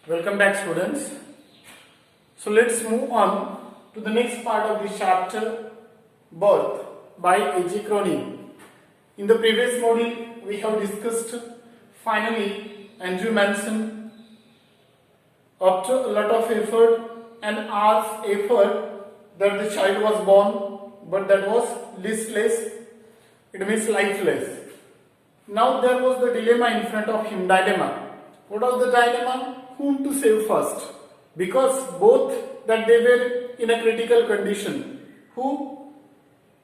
Welcome back, students. So let's move on to the next part of this chapter, Birth by A.J. Cronin. In the previous module, we have discussed finally Andrew Manson, after a lot of effort and hours effort, that the child was born, but that was listless, it means lifeless. Now there was the dilemma in front of him, dilemma. What was the dilemma? Whom to save first? Because both that they were in a critical condition. Who?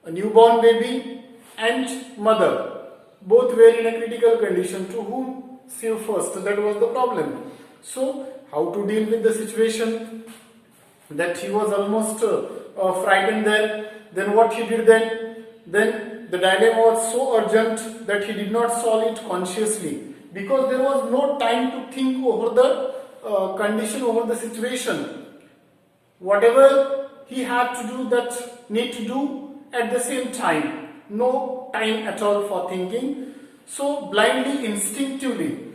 A newborn baby and mother. Both were in a critical condition. To whom save first? That was the problem. So how to deal with the situation? That he was almost frightened there. Then what he did then? Then the dilemma was so urgent that he did not solve it consciously, because there was no time to think over the condition, over the situation. Whatever he had to do, that need to do at the same time. No time at all for thinking. So blindly, instinctively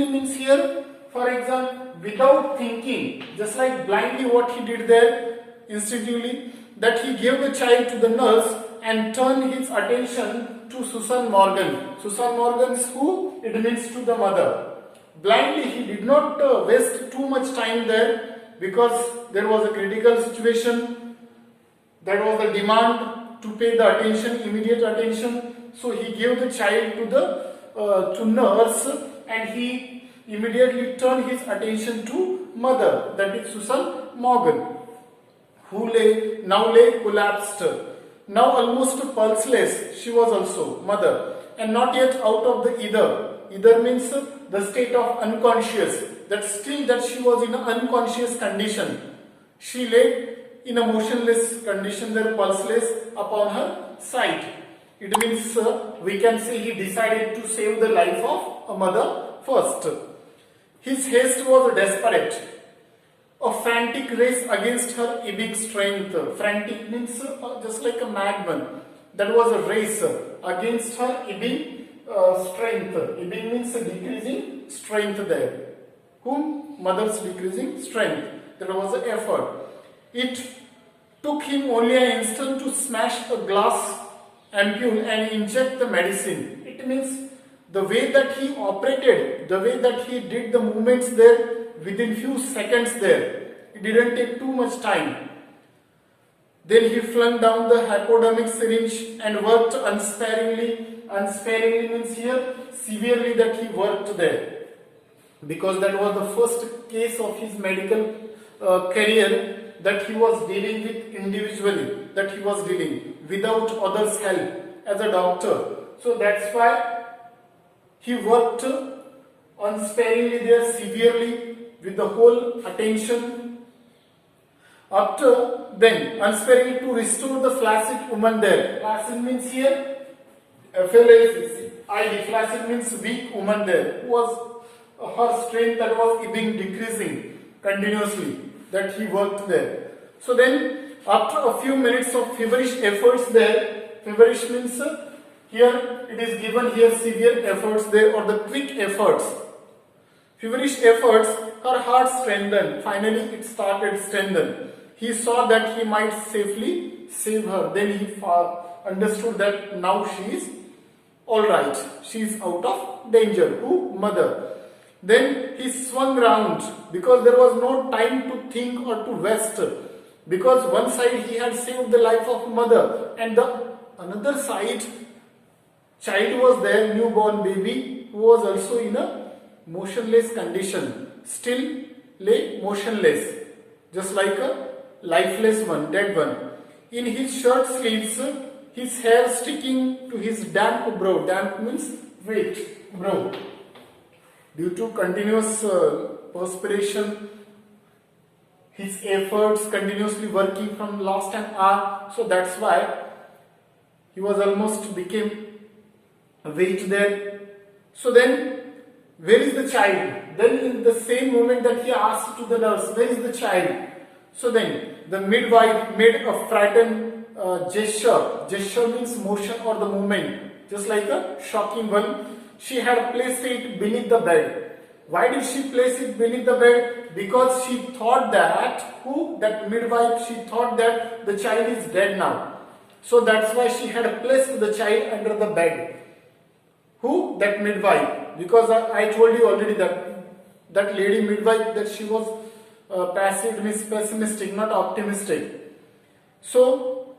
means here, for example, without thinking, just like blindly what he did there, instinctively, that he gave the child to the nurse and turned his attention to Susan Morgan. Susan Morgan is who? It means to the mother. Blindly, he did not waste too much time there, because there was a critical situation. That was the demand to pay the attention, immediate attention. So he gave the child to the nurse, and he immediately turned his attention to mother, that is Susan Morgan, who lay collapsed. Now almost pulseless, she was also mother, and not yet out of the either. Either means the state of unconscious, that still that she was in an unconscious condition. She lay in a motionless condition, there pulseless upon her side. It means we can say he decided to save the life of a mother first. His haste was desperate. A frantic race against her ebbing strength. Frantic means just like a madman. That was a race against her ebbing strength. Ebbing means decreasing strength there. Whom? Mother's decreasing strength. There was an effort. It took him only an instant to smash a glass ampule and inject the medicine. It means the way that he operated, the way that he did the movements there, within few seconds there, it didn't take too much time. Then he flung down the hypodermic syringe and worked unsparingly. Unsparingly means here severely, that he worked there, because that was the first case of his medical career that he was dealing with individually, that he was dealing without others' help as a doctor. So that's why he worked unsparingly there, severely, with the whole attention. After then, unsparingly to restore the flaccid woman there. Flaccid means here FLACID. Flaccid means weak woman there, who was her strength that was ebbing, decreasing continuously, that he worked there. So then, after a few minutes of feverish efforts there, feverish means here it is given here severe efforts there, or the quick efforts. Feverish efforts, her heart strengthened. Finally, it started strengthen. He saw that he might safely save her. Then he understood that now she is alright. She is out of danger. Who? Mother. Then he swung round, because there was no time to think or to waste. Because one side he had saved the life of mother, and the another side child was there, newborn baby, who was also in a motionless condition, still lay motionless, just like a lifeless one, dead one. In his shirt sleeves, his hair sticking to his damp brow. Damp means wet brow. Due to continuous perspiration, his efforts continuously working from last an hour, so that's why he was almost became wait there. So then, where is the child? Then in the same moment that he asked to the nurse, where is the child? So then the midwife made a frightened gesture. Gesture means motion or the movement, just like a shocking one. She had placed it beneath the bed. Why did she place it beneath the bed? Because she thought that, that midwife, she thought that the child is dead now. So that's why she had placed the child under the bed. Who? That midwife. Because I told you already that lady midwife, that she was pessimistic, not optimistic. So,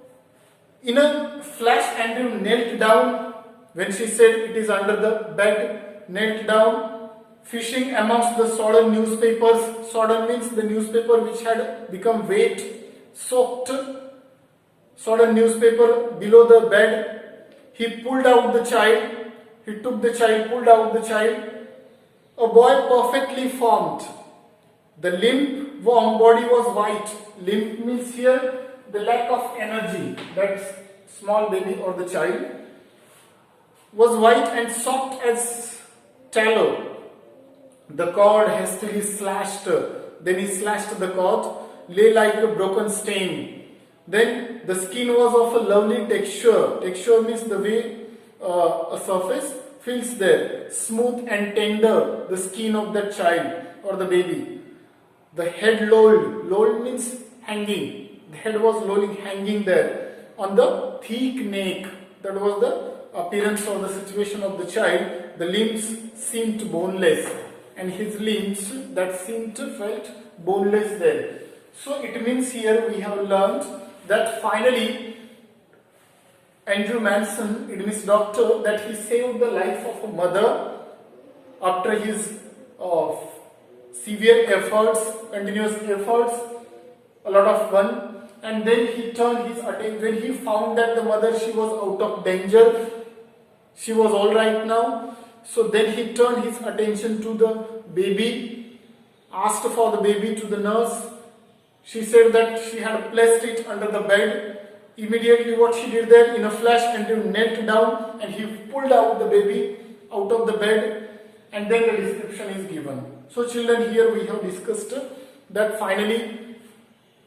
in a flash, Andrew knelt down when she said it is under the bed, knelt down, fishing amongst the sodden newspapers. Sodden means the newspaper which had become wet, soaked. Sodden newspaper below the bed. He pulled out the child. He took the child, pulled out the child. A boy perfectly formed. The limp warm body was white. Limp means here the lack of energy. That small baby or the child was white and soft as tallow. The cord hastily slashed. Then he slashed the cord, lay like a broken stain. Then the skin was of a lovely texture. Texture means the way a surface feels there. Smooth and tender, the skin of that child or the baby. The head lolled. Lolled means hanging. The head was lolling, hanging there on the thick neck. That was the appearance or the situation of the child. The limbs seemed boneless, and his limbs that seemed felt boneless there. So it means here we have learned that finally Andrew Manson, it means doctor, that he saved the life of a mother after his severe efforts, continuous efforts, a lot of fun. And then he turned his attention, when he found that the mother, she was out of danger, she was all right now. So then he turned his attention to the baby, asked for the baby to the nurse. She said that she had placed it under the bed. Immediately what she did there, in a flash, Andrew knelt down and he pulled out the baby out of the bed, and then the description is given. So children, here we have discussed that finally,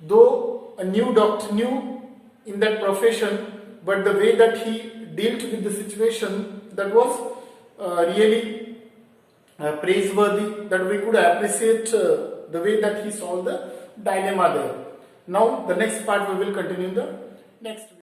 though a new doctor, new in that profession, but the way that he dealt with the situation, that was really praiseworthy, that we could appreciate the way that he solved the dilemma there. Now the next part we will continue in the next week.